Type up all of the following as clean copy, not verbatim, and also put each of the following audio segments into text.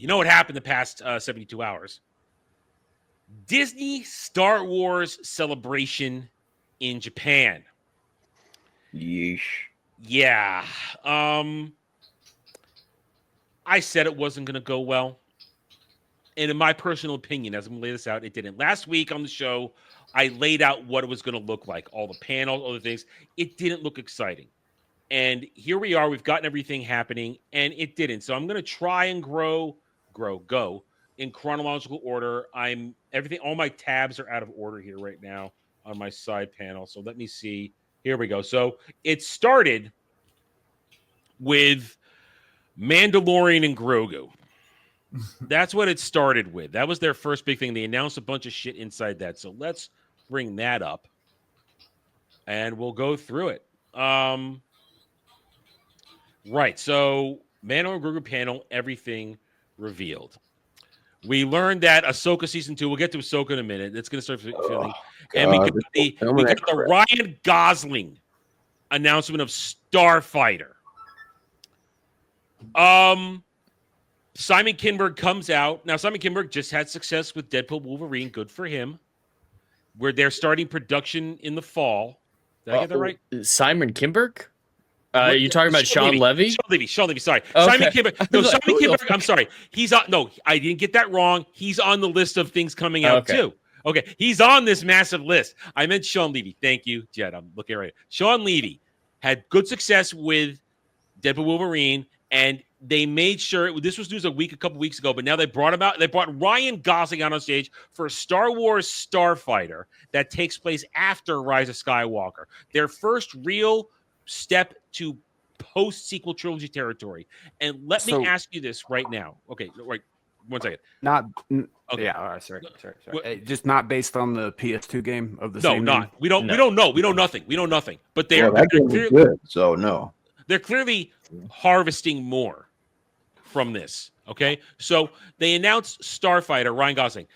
You know what happened the past 72 hours? Disney Star Wars Celebration in Japan. Yeesh. Yeah. I said it wasn't going to go well. And in my personal opinion, as I'm going to lay this out, it didn't. Last week on the show, I laid out what it was going to look like, all the panels, all the things. It didn't look exciting. And here we are. We've gotten everything happening, and it didn't. So I'm going to try and go in chronological order. All my tabs are out of order here right now on my side panel. So let me see. Here we go. So it started with Mandalorian and Grogu. That's what it started with. That was their first big thing. They announced a bunch of shit inside that. So let's bring that up and we'll go through it. Right. So Mandalorian Grogu panel, everything revealed. We learned that Ahsoka season 2. We'll get to Ahsoka in a minute. It's going to start feeling. And we got the Ryan Gosling announcement of Starfighter. Simon Kinberg comes out. Now, Simon Kinberg just had success with Deadpool Wolverine. Good for him. Where they're starting production in the fall. Did I get that right? Simon Kinberg? You're talking about Sean Levy? Sean Levy, sorry. Okay. Simon Kinberg. No, Simon Kinberg, I'm sorry. He's on. No, I didn't get that wrong. He's on the list of things coming out, too. Okay, he's on this massive list. I meant Sean Levy. Thank you, Jed. I'm looking right. Sean Levy had good success with Deadpool Wolverine, and they made sure this was news a couple weeks ago, but now they brought him out. They brought Ryan Gosling out on stage for a Star Wars Starfighter that takes place after Rise of Skywalker. Their first real step to post-sequel trilogy territory. And let me ask you this right now. Okay, right. 1 second. Okay. Yeah, all right, sorry. Just not based on the PS2 game of the same No, not. We don't know. We know nothing. But they're clearly good, so no. They're clearly harvesting more from this. Okay. So they announced Starfighter, Ryan Gosling.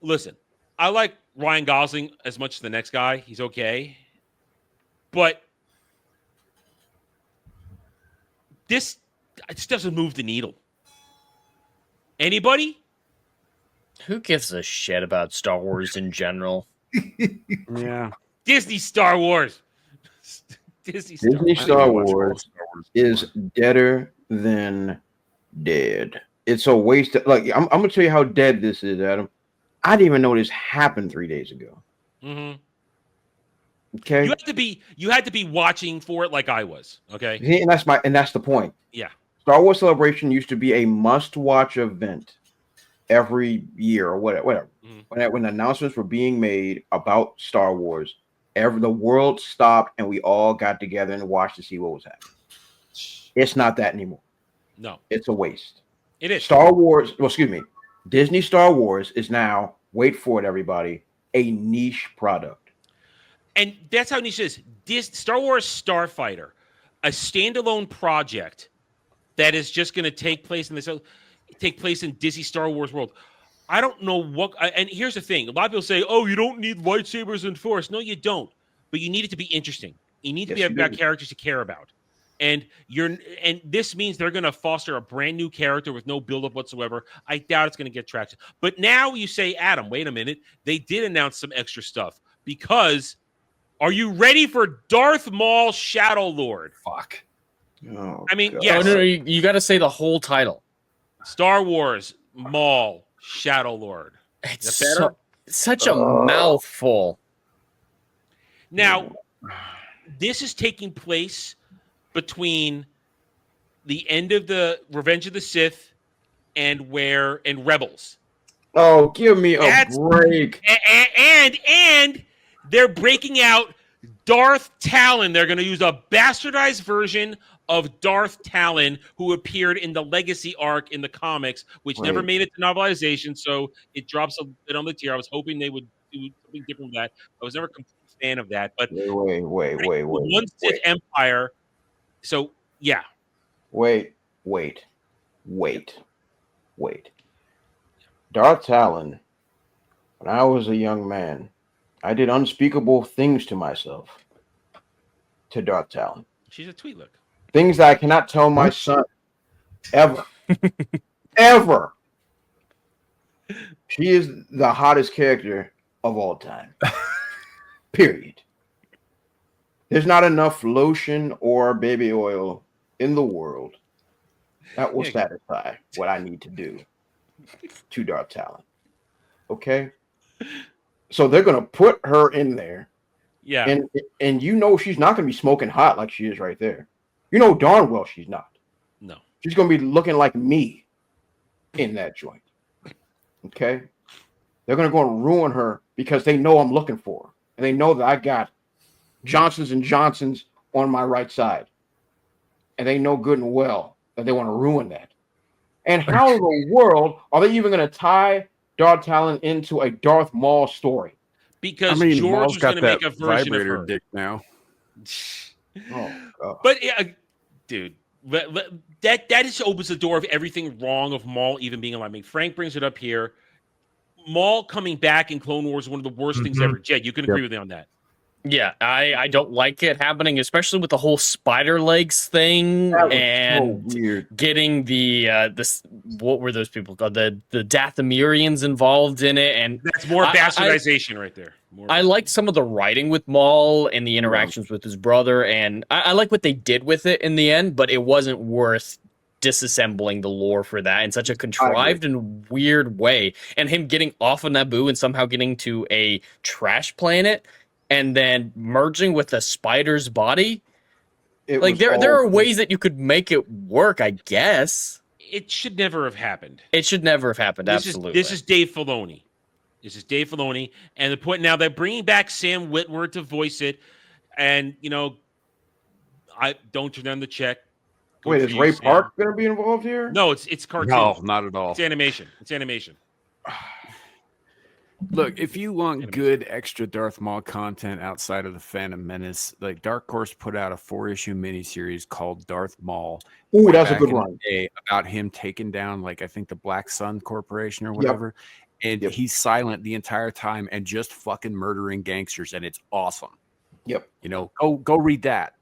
Listen, I like Ryan Gosling as much as the next guy. He's okay. But this doesn't move the needle. Anybody? Who gives a shit about Star Wars in general? Yeah. Disney Star Wars. Disney Star Wars is deader than dead. It's a waste. I'm going to tell you how dead this is, Adam. I didn't even know this happened 3 days ago. Mm-hmm. Okay. You had to be watching for it like I was. Okay. And that's the point. Yeah. Star Wars Celebration used to be a must-watch event every year or whatever. Mm-hmm. When announcements were being made about Star Wars, the world stopped and we all got together and watched to see what was happening. It's not that anymore. No. It's a waste. It is. Disney Star Wars is now, wait for it, everybody, a niche product. And that's how niche it is. Star Wars Starfighter, a standalone project that is just going to take place in Disney Star Wars world. I don't know what. And here's the thing: a lot of people say, "Oh, you don't need lightsabers and Force." No, you don't. But you need it to be interesting. You need to be about characters you care about. And this means they're going to foster a brand new character with no buildup whatsoever. I doubt it's going to get traction. But now you say, Adam, wait a minute. They did announce some extra stuff because. Are you ready for Darth Maul Shadow Lord? Fuck. Oh, I mean, God. yes. No, you got to say the whole title. Star Wars Maul Shadow Lord. It's such a mouthful. Now, this is taking place between the end of the Revenge of the Sith and Rebels. Oh, give me a break. And they're breaking out Darth Talon. They're going to use a bastardized version of Darth Talon, who appeared in the Legacy arc in the comics, which never made it to novelization, so it drops a bit on the tier. I was hoping they would do something different with that. I was never a complete fan of that. But wait. One Sith Empire. So, yeah. Wait. Darth Talon, when I was a young man, I did unspeakable things to myself. To Darth Talon. She's a Twi'lek. Things that I cannot tell my son ever. ever. She is the hottest character of all time. Period. There's not enough lotion or baby oil in the world that will satisfy what I need to do to Dark Talon. Okay? So they're gonna put her in there. Yeah. And you know she's not gonna be smoking hot like she is right there. You know darn well she's not. No. She's gonna be looking like me in that joint. Okay? They're gonna go and ruin her because they know I'm looking for her. And they know that I got Johnson's and Johnson's on my right side. And they know good and well that they want to ruin that. And how in the world are they even going to tie Dark Talon into a Darth Maul story? Because George was going got to make a that version of vibrator her. dick now. Oh, God. But yeah, dude, that just opens the door of everything wrong of Maul even being alive. I mean, Frank brings it up here. Maul coming back in Clone Wars is one of the worst things ever. Jed, you can agree with me on that. Yeah, I don't like it happening, especially with the whole spider legs thing That was and so weird. getting the this what were those people called, the Dathomirians involved in it, and That's more bastardization right there. I liked some of the writing with Maul and the interactions with his brother, and I like what they did with it in the end, but it wasn't worth disassembling the lore for that in such a contrived and weird way, and him getting off of Naboo and somehow getting to a trash planet and then merging with a spider's body. Like there are ways that you could make it work, I guess. It should never have happened. It should never have happened. Absolutely. This is Dave Filoni. And the point now they're bringing back Sam Witwer to voice it, and I don't turn down the check. Wait, is Ray Park going to be involved here? No, it's cartoon. No, not at all. It's animation. Look, if you want good extra Darth Maul content outside of the Phantom Menace, like Dark Horse put out a 4-issue miniseries called Darth Maul. Ooh, that's a good one. About him taking down, like, I think the Black Sun Corporation or whatever. Yep. And he's silent the entire time and just fucking murdering gangsters, and it's awesome. Yep. Go read that.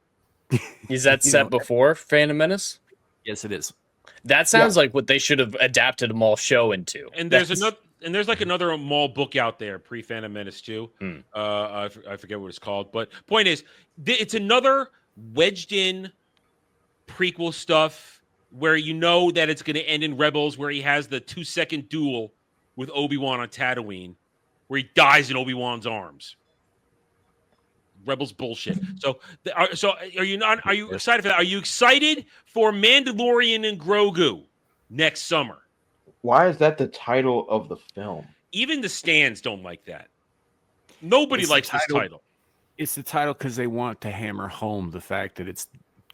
Is that set before Phantom Menace? Yes, it is. That sounds like what they should have adapted a Maul show into. And there's another Maul book out there, pre-Phantom Menace too. I forget what it's called, but point is, it's another wedged in prequel stuff where you know that it's going to end in Rebels, where he has the 2-second duel with Obi-Wan on Tatooine, where he dies in Obi-Wan's arms. Rebels bullshit. So are you not? Are you excited for that? Are you excited for Mandalorian and Grogu next summer? Why is that the title of the film? Even the stands don't like that. Nobody likes this title. It's the title because they want to hammer home the fact that it's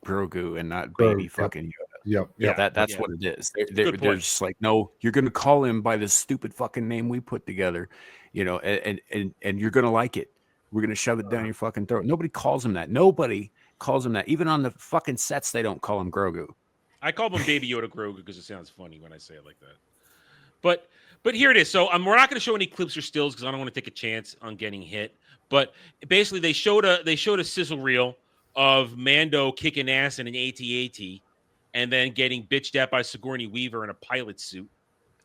Grogu and not baby fucking Yoda. Yep. That's what it is. They're just like, no, you're going to call him by this stupid fucking name we put together, and you're going to like it. We're going to shove it down your fucking throat. Nobody calls him that. Nobody calls him that. Even on the fucking sets, they don't call him Grogu. I call him Baby Yoda Grogu because it sounds funny when I say it like that. But here it is. So we're not going to show any clips or stills because I don't want to take a chance on getting hit. But basically, they showed a sizzle reel of Mando kicking ass in an AT-AT and then getting bitched at by Sigourney Weaver in a pilot suit.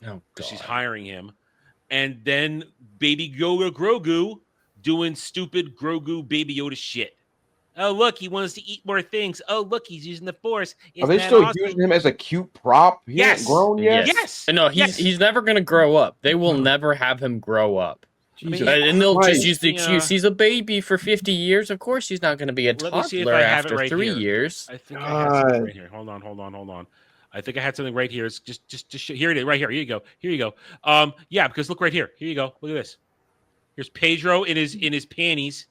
Oh, God. She's hiring him. And then Baby Yoda Grogu doing stupid Grogu Baby Yoda shit. Oh, look, he wants to eat more things. Oh, look, he's using the Force. Are they still using him as a cute prop? He Yes. ain't grown yet? Yes. No, he's never going to grow up. They will never have him grow up. Jesus And they'll Christ. just use the excuse, he's a baby for 50 years. Of course he's not going to be a Let me see if toddler I have it after right 3 here. years. I think I had something right here. Hold on. I think I had something right here. It's just here it is, right here. Here you go. Yeah, because look right here. Here you go. Look at this. Here's Pedro in his panties.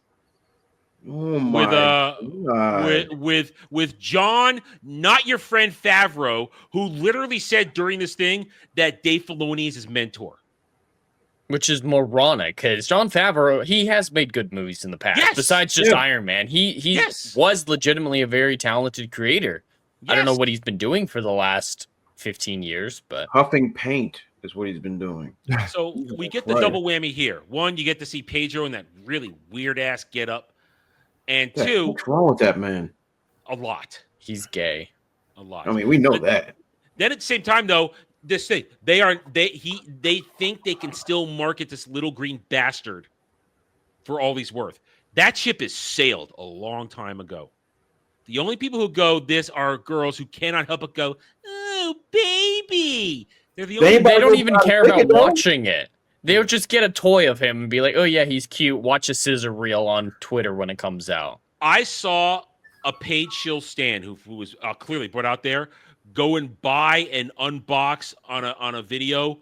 Oh my God. with John, not your friend Favreau, who literally said during this thing that Dave Filoni is his mentor. Which is moronic, because Jon Favreau, he has made good movies in the past. Yes. Besides just Iron Man. He was legitimately a very talented creator. Yes. I don't know what he's been doing for the last 15 years, but Huffing paint is what he's been doing. So we get the double whammy here. One, you get to see Pedro in that really weird ass get up. And two, what's wrong with that man? a lot. he's gay. A lot. I mean, we know that. Then at the same time, though, this thing. They think they can still market this little green bastard for all he's worth. That ship has sailed a long time ago. The only people who go this are girls who cannot help but go, "Oh, baby." They're the only. They don't even care about though? watching it. They'll just get a toy of him and be like, "Oh yeah, he's cute." Watch a scissor reel on Twitter when it comes out. I saw a paid shill stan who was clearly put out there go and buy and unbox on a video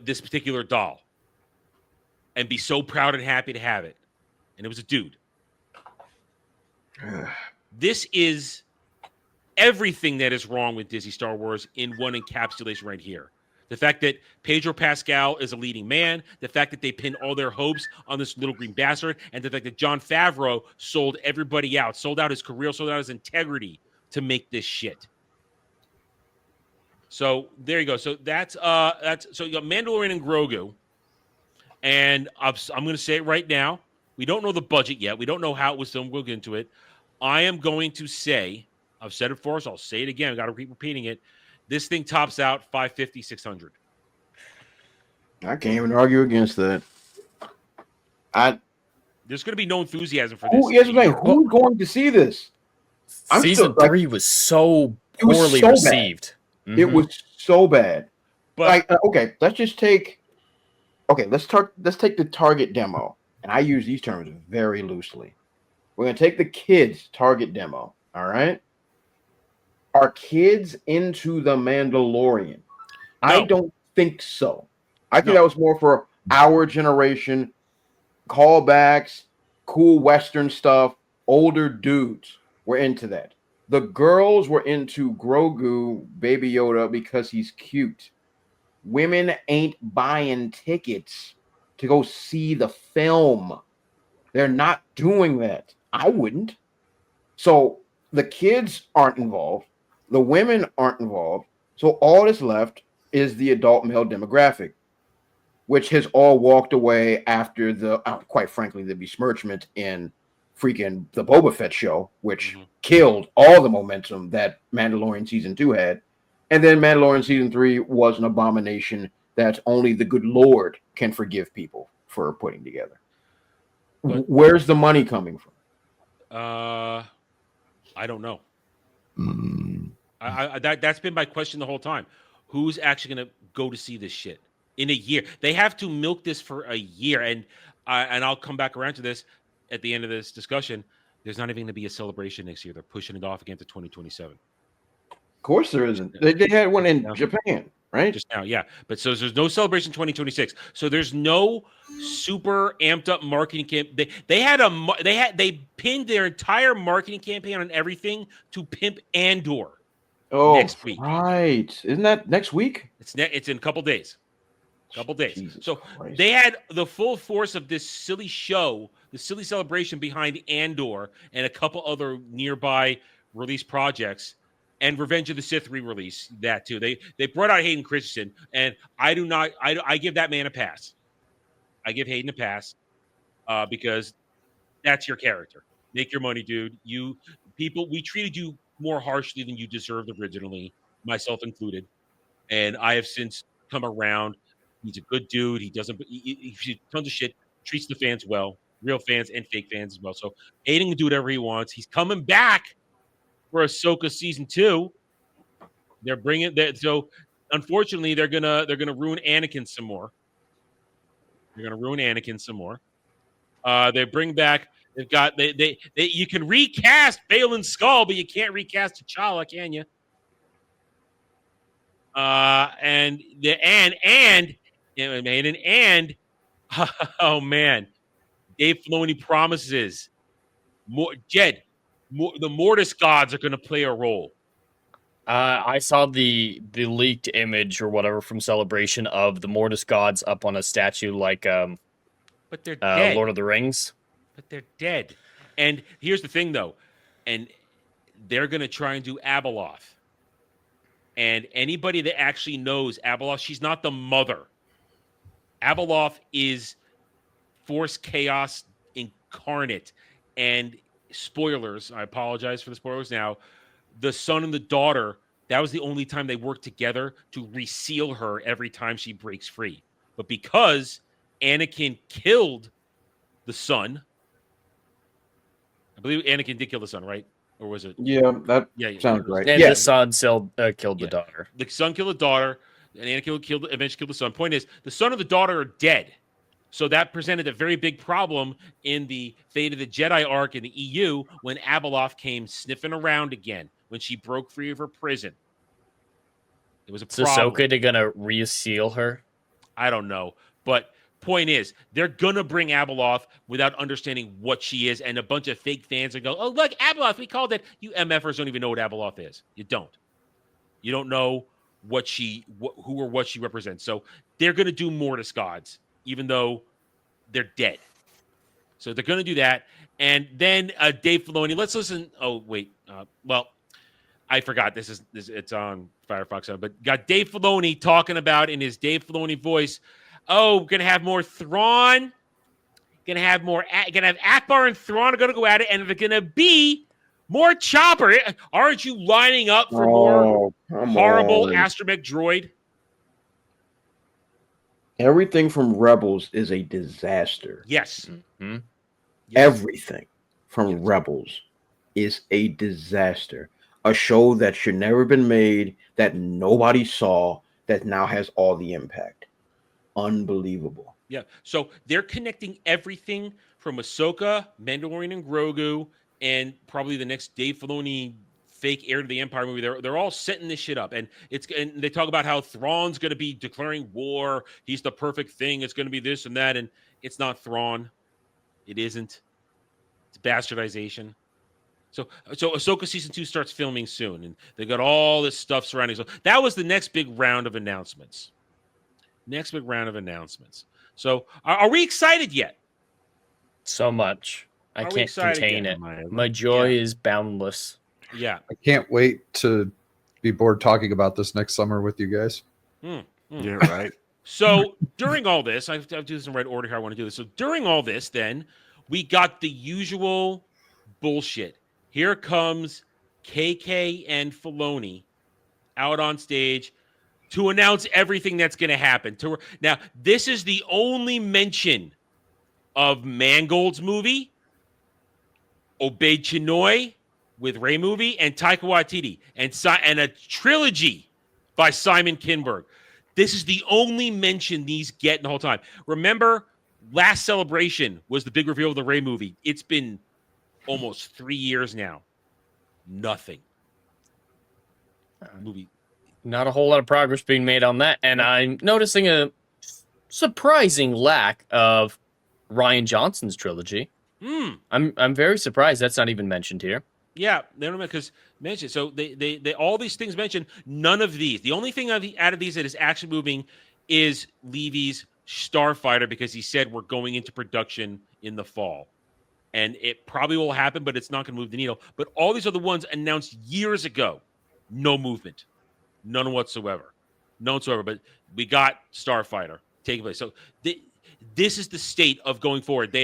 this particular doll and be so proud and happy to have it. And it was a dude. This is everything that is wrong with Disney Star Wars in one encapsulation right here. The fact that Pedro Pascal is a leading man, the fact that they pinned all their hopes on this little green bastard, and the fact that Jon Favreau sold everybody out, sold out his career, sold out his integrity to make this shit. So there you go. So that's so you got Mandalorian and Grogu, and I'm going to say it right now. We don't know the budget yet. We don't know how it was done. We'll get into it. I am going to say, I've said it for us. I'll say it again. I got to keep repeating it. This thing tops out 550, 600. I can't even argue against that. There's going to be no enthusiasm for this. Who's going to see this? Season 3 was so poorly received. Mm-hmm. It was so bad. But let's just take. Let's take the target demo, and I use these terms very loosely. We're going to take the kids' target demo. All right. Are kids into The Mandalorian? No. I don't think so. I think that was more for our generation, callbacks, cool Western stuff, older dudes were into that. The girls were into Grogu, Baby Yoda, because he's cute. Women ain't buying tickets to go see the film. They're not doing that. I wouldn't. So the kids aren't involved. The women aren't involved. So all that's left is the adult male demographic, which has all walked away after the, quite frankly, the besmirchment in freaking the Boba Fett show, which killed all the momentum that Mandalorian Season 2 had. And then Mandalorian Season 3 was an abomination that only the good Lord can forgive people for putting together. But where's the money coming from? I don't know. That's been my question the whole time. Who's actually going to go to see this shit in a year? They have to milk this for a year, and I'll come back around to this at the end of this discussion. There's not even going to be a celebration next year. They're pushing it off again to 2027. Of course there isn't. They had one in Japan, right? Just now, yeah. But so there's no celebration 2026. So there's no super amped up marketing camp. They pinned their entire marketing campaign on everything to pimp Andor. Next week, right? Isn't that next week? It's in a couple days. Jesus so Christ. They had the full force of this silly show, the silly celebration behind Andor and a couple other nearby release projects, and Revenge of the Sith re-release that too. They brought out Hayden Christensen, and I give that man a pass. I give Hayden a pass because that's your character. Make your money, dude. We treated you more harshly than you deserved originally, myself included. And I have since come around. He's a good dude. He doesn't. He tons of shit. Treats the fans well, real fans and fake fans as well. So Aiden can do whatever he wants. He's coming back for Ahsoka season 2. They're bringing that. So unfortunately, they're gonna ruin Anakin some more. They bring back. They've got they. You can recast Balin Skull, but you can't recast T'Challa, can you? Oh man, Dave Filoni promises the Mortis gods are going to play a role. I saw the leaked image or whatever from Celebration of the Mortis gods up on a statue, like but they're dead. Lord of the Rings. But they're dead. And here's the thing, though, and they're going to try and do Abeloth. And anybody that actually knows Abeloth, she's not the mother. Abeloth is Force chaos incarnate. And spoilers, I apologize for the spoilers now. The son and the daughter That was the only time they worked together to reseal her every time she breaks free. But because Anakin killed the son, I believe Anakin did kill the son, right? Or was it? Yeah, that Yeah, sounds right. And Yeah, the son still killed the Yeah. daughter. The son killed the daughter, and Anakin eventually killed the son. Point is, the son and the daughter are dead. So that presented a very big problem in the Fate of the Jedi arc in the EU when Abeloth came sniffing around again when she broke free of her prison. It was a Is problem. Ahsoka gonna reseal her? I don't know. But point is, they're going to bring Abeloth without understanding what she is. And a bunch of fake fans are going, oh, look, Abeloth, we called it. You MFers don't even know what Abeloth is. You don't. You don't know what who or what she represents. So they're going to do Mortis gods, even though they're dead. So they're going to do that. And then Dave Filoni, let's listen. Oh, wait. Well, I forgot it's on Firefox, but got Dave Filoni talking about in his Dave Filoni voice. Oh, gonna have more Thrawn. Gonna have Akbar and Thrawn are gonna go at it, and they're gonna be more Chopper. Aren't you lining up for more horrible astromech droid? Everything from Rebels is a disaster. Yes. Mm-hmm. Yes. Everything from Rebels is a disaster. A show that should never have been made, that nobody saw, that now has all the impact. Unbelievable. Yeah. So they're connecting everything from Ahsoka, Mandalorian, and Grogu, and probably the next Dave Filoni fake Heir to the Empire movie. They're all setting this shit up, and they talk about how Thrawn's going to be declaring war. He's the perfect thing. It's going to be this and that, and it's not Thrawn. It isn't. It's bastardization. So Ahsoka season 2 starts filming soon, and they got all this stuff surrounding. So that was the next big round of announcements. So are we excited yet? So much. I can't contain it. My joy is boundless. Yeah. I can't wait to be bored talking about this next summer with you guys. Yeah, right. So during all this, I have to do this in the right order here. I want to do this. So during all this, then we got the usual bullshit. Here comes KK and Filoni out on stage to announce everything that's going to happen. Now, this is the only mention of Mangold's movie, Obey Chinoy with Ray movie, and Taika Waititi, and a trilogy by Simon Kinberg. This is the only mention these get in the whole time. Remember, last Celebration was the big reveal of the Ray movie. It's been almost 3 years now. Nothing. Movie. Not a whole lot of progress being made on that, and I'm noticing a surprising lack of Rian Johnson's trilogy. I'm very surprised that's not even mentioned here. Yeah, they don't because mentioned. So they all these things mentioned. None of these. The only thing out of these that is actually moving is Levy's Starfighter, because he said we're going into production in the fall. And it probably will happen, but it's not going to move the needle. But all these other ones announced years ago, no movement. None whatsoever. None whatsoever. But we got Starfighter taking place. So this is the state of going forward.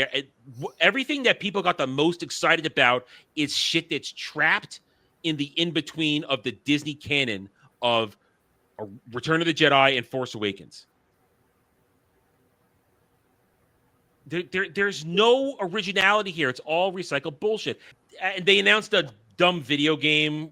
Everything that people got the most excited about is shit that's trapped in the in-between of the Disney canon of Return of the Jedi and Force Awakens. There's no originality here. It's all recycled bullshit. And they announced a dumb video game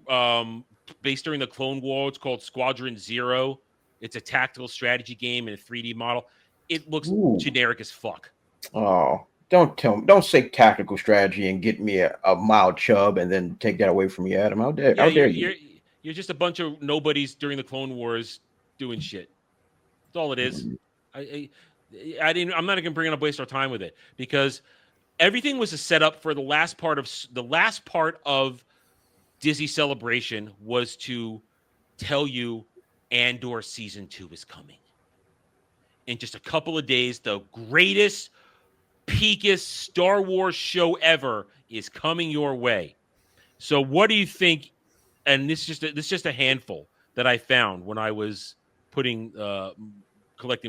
based during the Clone War. It's called Squadron Zero. It's a tactical strategy game in a 3D model. It looks generic as fuck. Oh, don't say tactical strategy and get me a mild chub and then take that away from you, Adam. How dare you? You're just a bunch of nobodies during the Clone Wars doing shit. That's all it is. I'm not even bringing up waste our time with it, because everything was a setup for the last part of Disney Celebration was to tell you Andor season 2 is coming. In just a couple of days, the greatest, peakest Star Wars show ever is coming your way. So what do you think? And this is just a handful that I found when I was collecting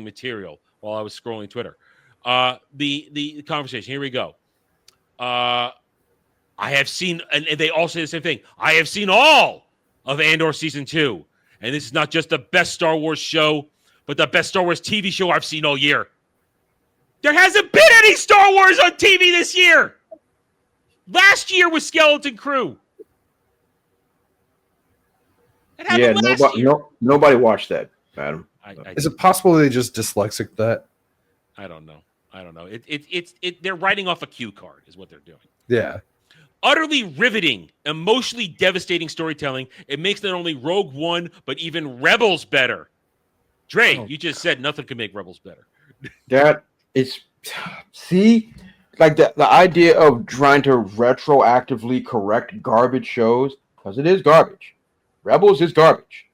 material while I was scrolling Twitter. The conversation. Here we go. I have seen, and they all say the same thing. I have seen all of Andor Season 2. And this is not just the best Star Wars show, but the best Star Wars TV show I've seen all year. There hasn't been any Star Wars on TV this year. Last year was Skeleton Crew. It happened last year. Nobody watched that, Adam. Is it possible they just dyslexic that? I don't know. They're writing off a cue card is what they're doing. Yeah. Utterly riveting, emotionally devastating storytelling. It makes not only Rogue One, but even Rebels better. Dre, you just said nothing can make Rebels better. That is, see, like the idea of trying to retroactively correct garbage shows, because it is garbage. Rebels is garbage.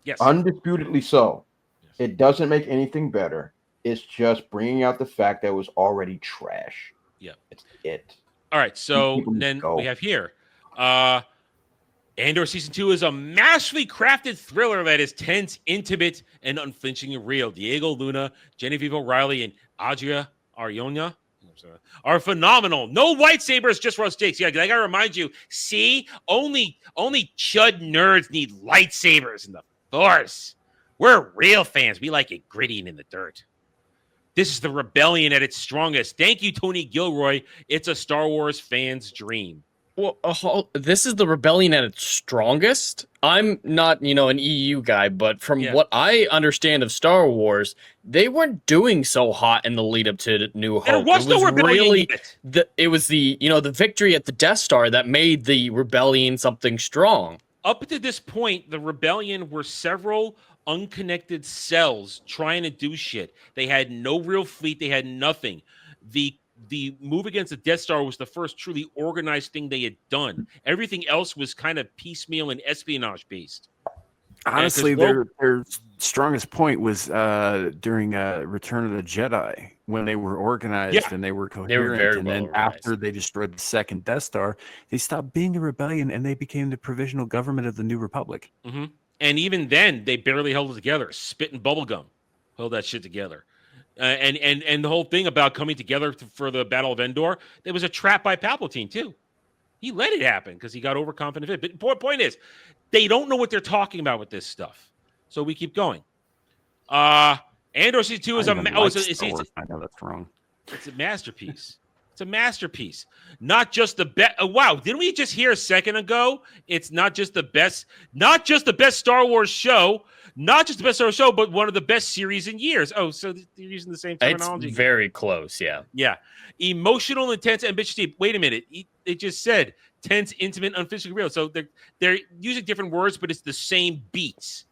Yes. Undisputedly so. Yes. It doesn't make anything better. It's just bringing out the fact that it was already trash. Yeah. It's it. All right, so then we have here. Andor Season 2 is a masterfully crafted thriller that is tense, intimate, and unflinching and real. Diego Luna, Genevieve O'Reilly, and Adria Arjona are phenomenal. No lightsabers, just raw stakes. Yeah, I gotta remind you. See, only chud nerds need lightsabers in the Force. We're real fans. We like it gritty and in the dirt. This is the rebellion at its strongest. Thank you, Tony Gilroy. It's a Star Wars fan's dream. Well, this is the rebellion at its strongest. I'm not, an EU guy, but from what I understand of Star Wars, they weren't doing so hot in the lead up to New Hope. There was no rebellion yet. It was the victory at the Death Star that made the rebellion something strong. Up to this point, the rebellion were several unconnected cells trying to do shit. They had no real fleet. They had nothing. The move against the Death Star was the first truly organized thing they had done. Everything else was kind of piecemeal and espionage based. Honestly, their strongest point was during Return of the Jedi when they were organized and they were coherent. They were very and then after they destroyed the second Death Star, they stopped being a rebellion and they became the provisional government of the New Republic. Mm-hmm. And even then, they barely held it together. Spit and bubblegum held that shit together. And the whole thing about coming together for the Battle of Endor, there was a trap by Palpatine, too. He let it happen because he got overconfident. But point is, they don't know what they're talking about with this stuff. So we keep going. Andor Season 2 is I know that's wrong. It's a masterpiece. It's a masterpiece. Not just the best. Wow, didn't we just hear a second ago? It's not just the best Star Wars show, but one of the best series in years. Oh, so they're using the same terminology. It's very close, yeah. Yeah. Emotional, intense, ambitious, deep. Wait a minute. It just said tense, intimate, unphysically real. So they're using different words, but it's the same beats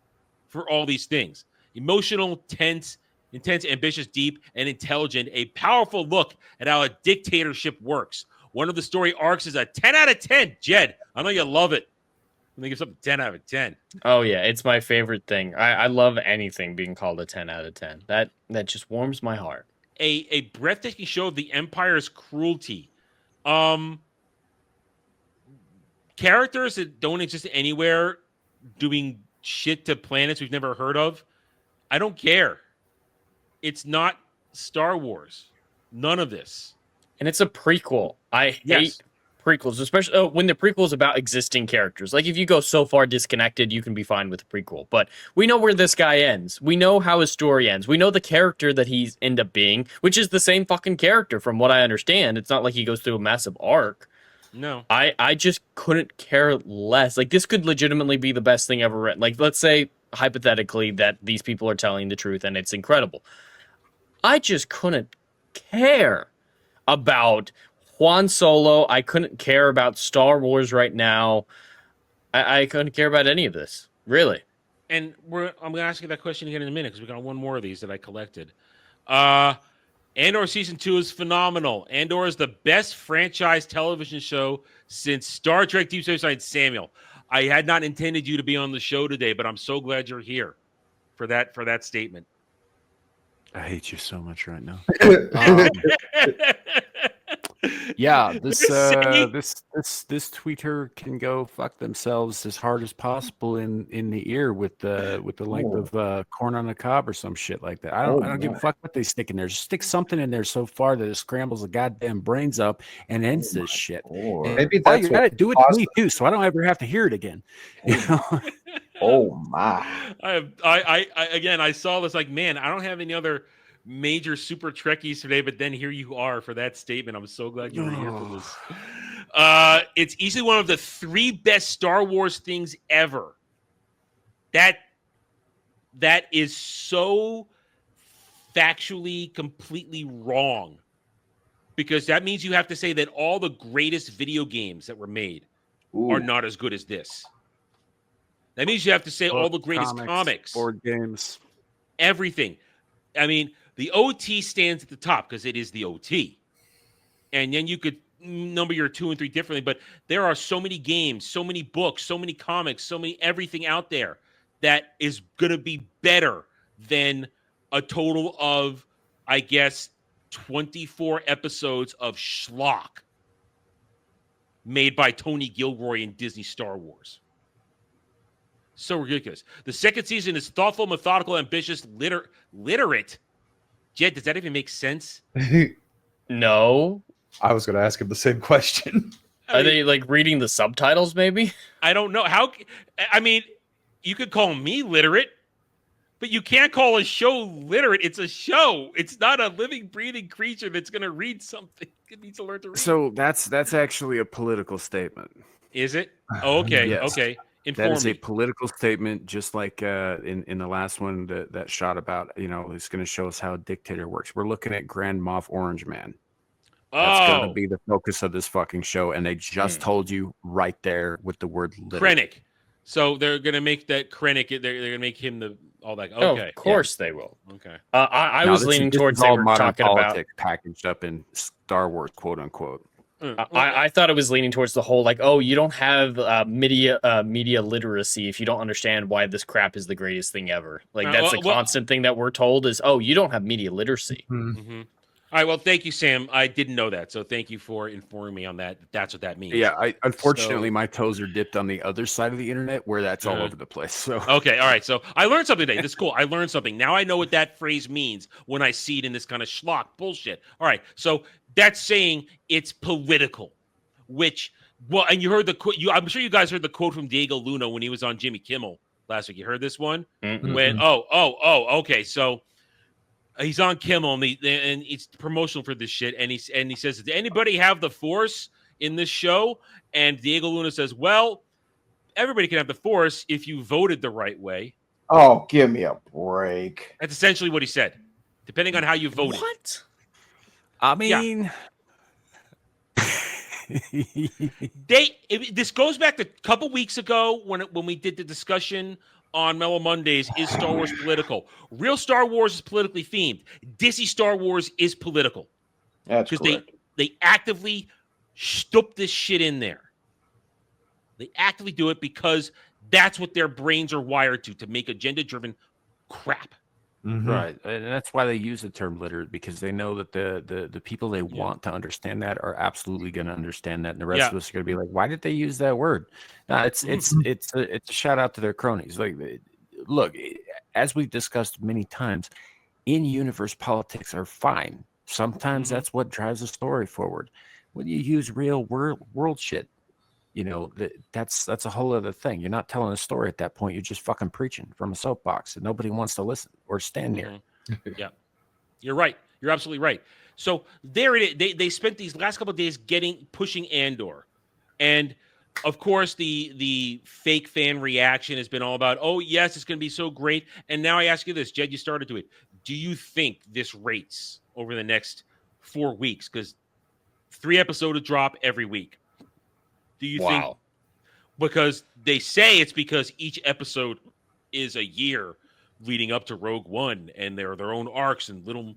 for all these things. Emotional, tense, intense, ambitious, deep, and intelligent. A powerful look at how a dictatorship works. One of the story arcs is a 10 out of 10. Jed, I know you love it. I think it's something 10 out of 10. Oh, yeah. It's my favorite thing. I love anything being called a 10 out of 10. That just warms my heart. A breathtaking show of the Empire's cruelty. Characters that don't exist anywhere doing shit to planets we've never heard of. I don't care. It's not Star Wars. None of this. And it's a prequel. I hate prequels, especially when the prequel is about existing characters. Like, if you go so far disconnected, you can be fine with a prequel. But we know where this guy ends. We know how his story ends. We know the character that he's end up being, which is the same fucking character from what I understand. It's not like he goes through a massive arc. No. I just couldn't care less. Like, this could legitimately be the best thing ever written. Like, let's say, hypothetically, that these people are telling the truth and it's incredible. I just couldn't care about Juan Solo. I couldn't care about Star Wars right now. I couldn't care about any of this, really. And I'm going to ask you that question again in a minute because we got one more of these that I collected. Andor Season 2 is phenomenal. Andor is the best franchise television show since Star Trek Deep Space Nine. Samuel, I had not intended you to be on the show today, but I'm so glad you're here for that statement. I hate you so much right now. Yeah, this They're saying- this tweeter can go fuck themselves as hard as possible in the ear with the length of corn on the cob or some shit like that. I don't give a fuck what they stick in there. Just stick something in there so far that it scrambles the goddamn brains up and ends this shit. And Maybe while that's you're what at it, do it to me too, so I don't ever have to hear it again. You know? Oh my! I again, I saw this like, man, I don't have any other major super Trekkies today, but then here you are for that statement. I'm so glad you were here for this. It's easily one of the 3 best Star Wars things ever. That is so factually completely wrong, because that means you have to say that all the greatest video games that were made are not as good as this. That means you have to say all the greatest comics, board games, everything. I mean, the OT stands at the top because it is the OT. And then you could number your 2 and 3 differently, but there are so many games, so many books, so many comics, so many everything out there that is going to be better than a total of, I guess, 24 episodes of schlock made by Tony Gilroy and Disney Star Wars. So ridiculous. The second season is thoughtful, methodical, ambitious, literate. Jed, does that even make sense? No. I was going to ask him the same question. Are they like reading the subtitles? Maybe. I don't know how. I mean, you could call me literate, but you can't call a show literate. It's a show. It's not a living, breathing creature that's going to read something. It needs to learn to read. So that's actually a political statement. Is it? Oh, okay. Yes. Okay. That is me. a political statement, just like in the last one that shot about, it's going to show us how a dictator works. We're looking at Grand Moff Orange Man. That's going to be the focus of this fucking show, and they just told you right there with the word literate. Krennic. So they're going to make that Krennic. They're going to make him all that. Okay. Oh, of course they will. Okay. I was leaning towards they were talking about packaged up in Star Wars, quote unquote. I thought it was leaning towards the whole like, oh, you don't have media literacy if you don't understand why this crap is the greatest thing ever. Like that's a constant thing that we're told is, oh, you don't have media literacy. Mm-hmm. All right, well, thank you, Sam. I didn't know that, so thank you for informing me on that. That's what that means. Yeah, unfortunately, my toes are dipped on the other side of the internet where that's all over the place. So okay, all right. So I learned something today. This is cool. I learned something. Now I know what that phrase means when I see it in this kind of schlock bullshit. All right, so that's saying it's political, which and you heard the quote. I'm sure you guys heard the quote from Diego Luna when he was on Jimmy Kimmel last week. You heard this one? Mm-hmm. When okay, so. He's on Kimmel, and it's promotional for this shit. And he says, "Does anybody have the Force in this show?" And Diego Luna says, "Well, everybody can have the Force if you voted the right way." Oh, give me a break. That's essentially what he said. Depending on how you voted. What? I mean, this goes back to a couple weeks ago when we did the discussion on Mellow Mondays. Is Star Wars political? Real Star Wars is politically themed. Disney Star Wars is political. That's correct. They actively stup this shit in there. They actively do it because that's what their brains are wired to make agenda-driven crap. Mm-hmm. Right, and that's why they use the term literate, because they know that the people they want to understand that are absolutely going to understand that, and the rest of us are going to be like, "Why did they use that word?" No, it's a shout out to their cronies. Like, look, as we've discussed many times, in-universe politics are fine. Sometimes that's what drives a story forward. When you use real world shit, that's a whole other thing. You're not telling a story at that point. You're just fucking preaching from a soapbox and nobody wants to listen or stand near. Yeah, you're right. You're absolutely right. So there it is. They spent these last couple of days pushing Andor, and of course the fake fan reaction has been all about, oh yes, it's going to be so great. And now I ask you this, Jed, you started to it. Do you think this rates over the next 4 weeks? Because 3 episodes drop every week. Do you think? Because they say it's because each episode is a year leading up to Rogue One, and they're their own arcs and little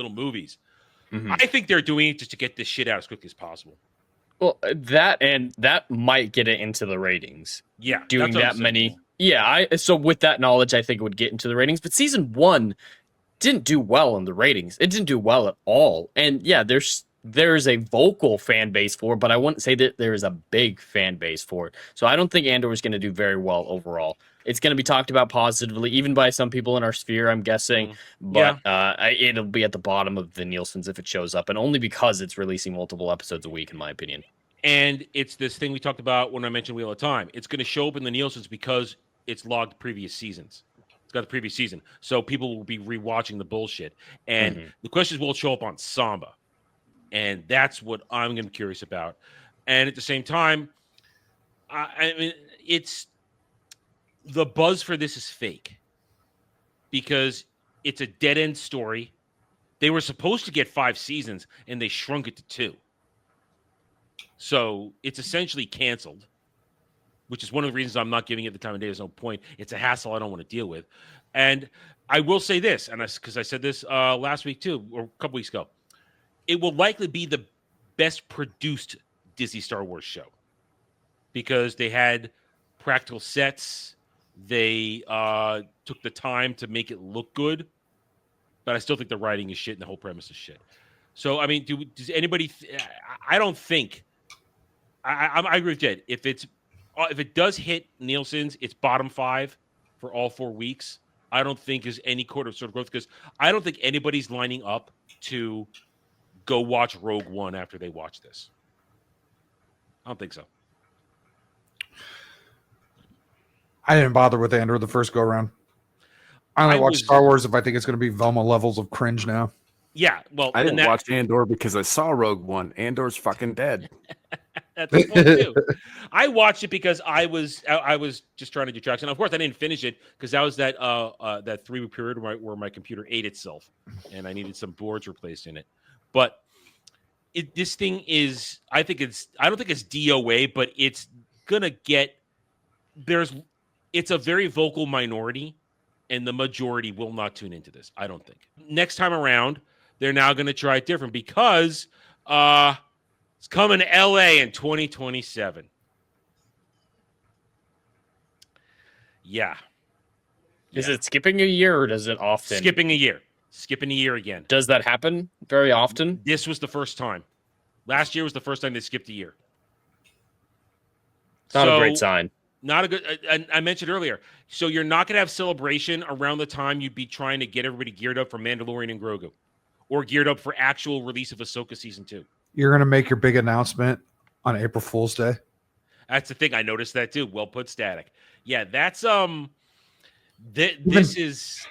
movies. Mm-hmm. I think they're doing it just to get this shit out as quickly as possible. Well, that might get it into the ratings. Yeah, doing that many. Yeah, so with that knowledge, I think it would get into the ratings. But season 1 didn't do well in the ratings. It didn't do well at all. And yeah, there's there's a vocal fan base for it, but I wouldn't say that there is a big fan base for it. So I don't think Andor is going to do very well overall. It's going to be talked about positively, even by some people in our sphere, I'm guessing. But it'll be at the bottom of the Nielsen's if it shows up, and only because it's releasing multiple episodes a week, in my opinion. And it's this thing we talked about when I mentioned Wheel of Time. It's going to show up in the Nielsen's because it's logged previous seasons. It's got the previous season. So people will be rewatching the bullshit. And the question is, will it show up on Samba? And that's what I'm going to be curious about. And at the same time, I mean, it's the buzz for this is fake because it's a dead end story. They were supposed to get 5 seasons and they shrunk it to 2. So it's essentially canceled, which is one of the reasons I'm not giving it the time of day. There's no point. It's a hassle I don't want to deal with. And I will say this, and because I said this last week too, or a couple weeks ago, it will likely be the best produced Disney Star Wars show because they had practical sets. They took the time to make it look good, but I still think the writing is shit and the whole premise is shit. So, I mean, does anybody? I don't think. I agree with Jed. If it does hit Nielsen's, it's bottom 5 for all 4 weeks. I don't think there's any sort of growth because I don't think anybody's lining up to go watch Rogue One after they watch this. I don't think so. I didn't bother with Andor the first go around. I only watch Star Wars if I think it's going to be Velma levels of cringe now. Yeah, well, I didn't watch Andor because I saw Rogue One. Andor's fucking dead. That's the point too. I watched it because I was just trying to do tracks, and of course I didn't finish it because that was that 3-week period where my computer ate itself, and I needed some boards replaced in it. But this thing is, I don't think it's DOA, but it's gonna get it's a very vocal minority, and the majority will not tune into this. I don't think. Next time around, they're now going to try it different because it's coming to LA in 2027. Yeah. Is it skipping a year or does it often? Skipping a year. Skipping a year again. Does that happen very often? This was the first time. Last year was the first time they skipped a year. Not a great sign. Not a good. I mentioned earlier. So you're not going to have Celebration around the time you'd be trying to get everybody geared up for Mandalorian and Grogu, or geared up for actual release of Ahsoka season 2. You're going to make your big announcement on April Fool's Day. That's the thing. I noticed that too. Well put, Static. Yeah, that's this is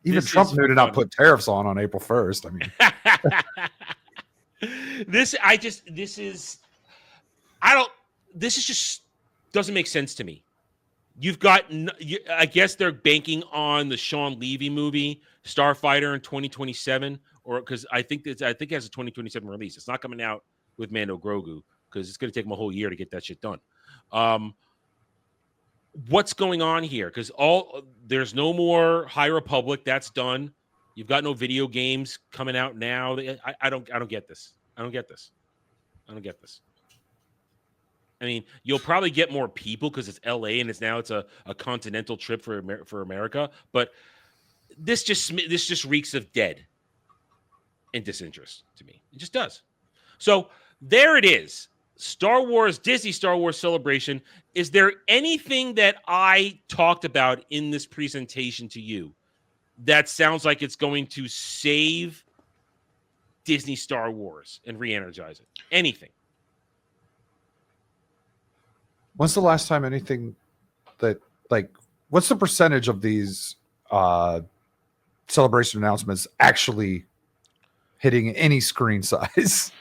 even Trump knew to not put tariffs on April 1st. I mean, this just doesn't make sense to me. You've got, I guess they're banking on the Sean Levy movie Starfighter in 2027, or because I think it has a 2027 release. It's not coming out with Mando Grogu because it's going to take them a whole year to get that shit done. What's going on here? Because there's no more High Republic. That's done. You've got no video games coming out now. I don't get this. I don't get this. I mean, you'll probably get more people because it's LA and it's a continental trip for America. But this just reeks of dead and disinterest to me. It just does. So there it is. Disney Star Wars Celebration. Is there anything that I talked about in this presentation to you that sounds like it's going to save Disney Star Wars and re-energize it? Anything? When's the last time anything what's the percentage of these celebration announcements actually hitting any screen size?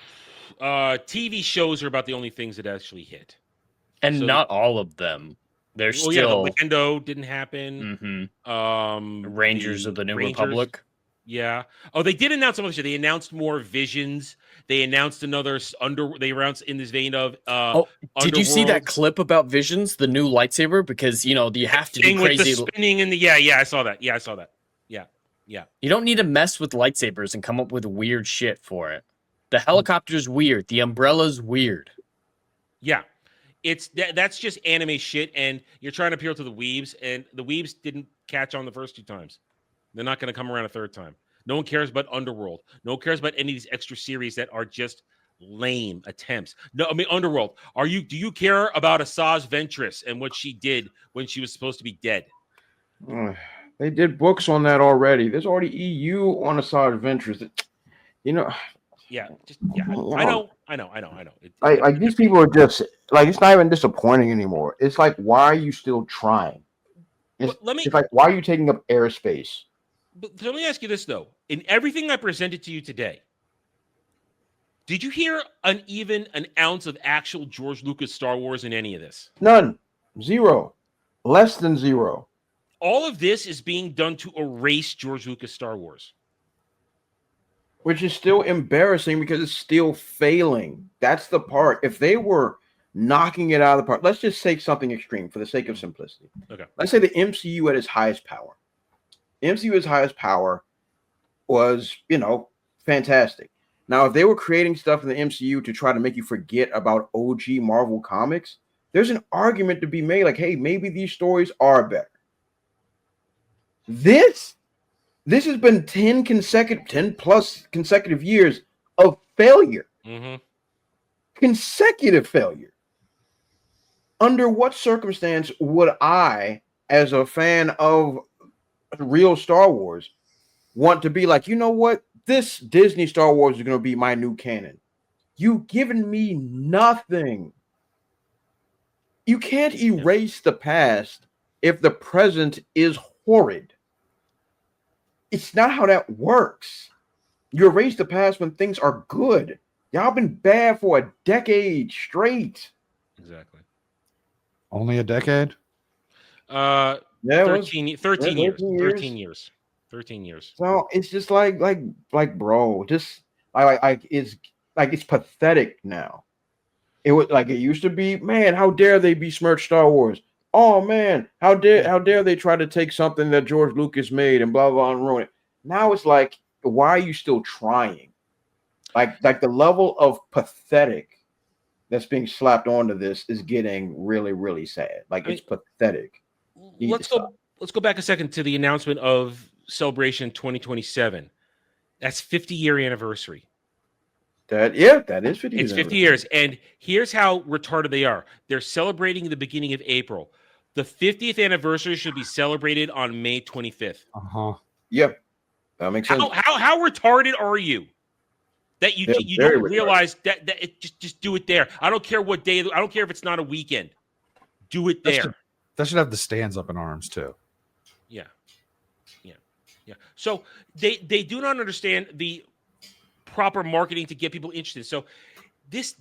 TV shows are about the only things that actually hit. And so, not all of them. There's still... Yeah, the Lando didn't happen. Mm-hmm. Rangers of the New Republic. Yeah. Oh, they did announce some other shit. They announced more Visions. They announced they announced in this vein of did you see that clip about Visions, the new lightsaber? Because you have to do crazy with the spinning and the I saw that. Yeah. You don't need to mess with lightsabers and come up with weird shit for it. The helicopter's weird. The umbrella's weird. Yeah. That's just anime shit, and you're trying to appeal to the weebs, and the weebs didn't catch on the first 2 times. They're not going to come around a third time. No one cares about Underworld. No one cares about any of these extra series that are just lame attempts. No, I mean Underworld. Do you care about Asajj Ventress and what she did when she was supposed to be dead? They did books on that already. There's already EU on Asajj Ventress. You know, Yeah, I know. Like these people are just like, it's not even disappointing anymore. It's like, why are you still trying? It's like, why are you taking up airspace? But let me ask you this though: in everything I presented to you today, did you hear even an ounce of actual George Lucas Star Wars in any of this? None. Zero. Less than zero. All of this is being done to erase George Lucas Star Wars. Which is still embarrassing because it's still failing. That's the part. If they were knocking it out of the park, let's just say something extreme for the sake of simplicity. Okay. Let's say the MCU at its highest power. The MCU at its highest power was, fantastic. Now, if they were creating stuff in the MCU to try to make you forget about OG Marvel comics, there's an argument to be made like, hey, maybe these stories are better. This has been 10 plus consecutive years of failure. Mm-hmm. Consecutive failure. Under what circumstance would I, as a fan of real Star Wars, want to be like, you know what? This Disney Star Wars is going to be my new canon. You've given me nothing. You can't erase the past if the present is horrid. It's not how that works. You erase the past when things are good. Y'all been bad for a decade straight. Exactly. Only a decade? 13 years. 13 years. 13 years. So it's just like bro, just it's pathetic now. It was like it used to be, man, how dare they besmirch Star Wars? Oh man, how dare they try to take something that George Lucas made and blah blah and ruin it. Now it's like, why are you still trying? Like the level of pathetic that's being slapped onto this is getting really, really sad. It's pathetic. Let's go back a second to the announcement of Celebration 2027. That's 50-year anniversary. That is 50 years. It's 50 years. And here's how retarded they are. They're celebrating the beginning of April. The 50th anniversary should be celebrated on May 25th. Uh-huh. Yep. That makes sense. How retarded are you? That you don't realize that it just do it there. I don't care what day. I don't care if it's not a weekend. Do it there. That should have the stands up in arms too. Yeah. So they do not understand the proper marketing to get people interested. So this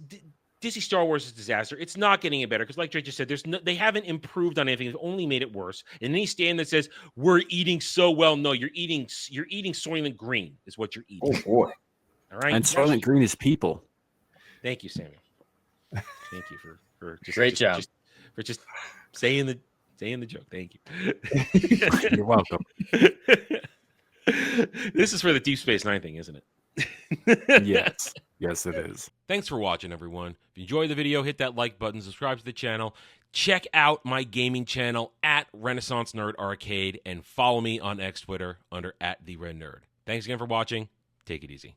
Disney Star Wars is a disaster. It's not getting it better because, like Drake just said, they haven't improved on anything. They've only made it worse. And any stand that says we're eating so well, no, you're eating Soylent Green is what you're eating. Oh boy. All right. And Soylent Green is people. Thank you, Samuel. Thank you for just great job for just saying the joke. Thank you. You're welcome. This is for the Deep Space Nine thing, isn't it? Yes, it is. Thanks for watching, everyone. If you enjoyed the video, hit that like button, subscribe to the channel, check out my gaming channel at Renaissance Nerd Arcade, and follow me on X Twitter under @TheRedNerd. Thanks again for watching. Take it easy.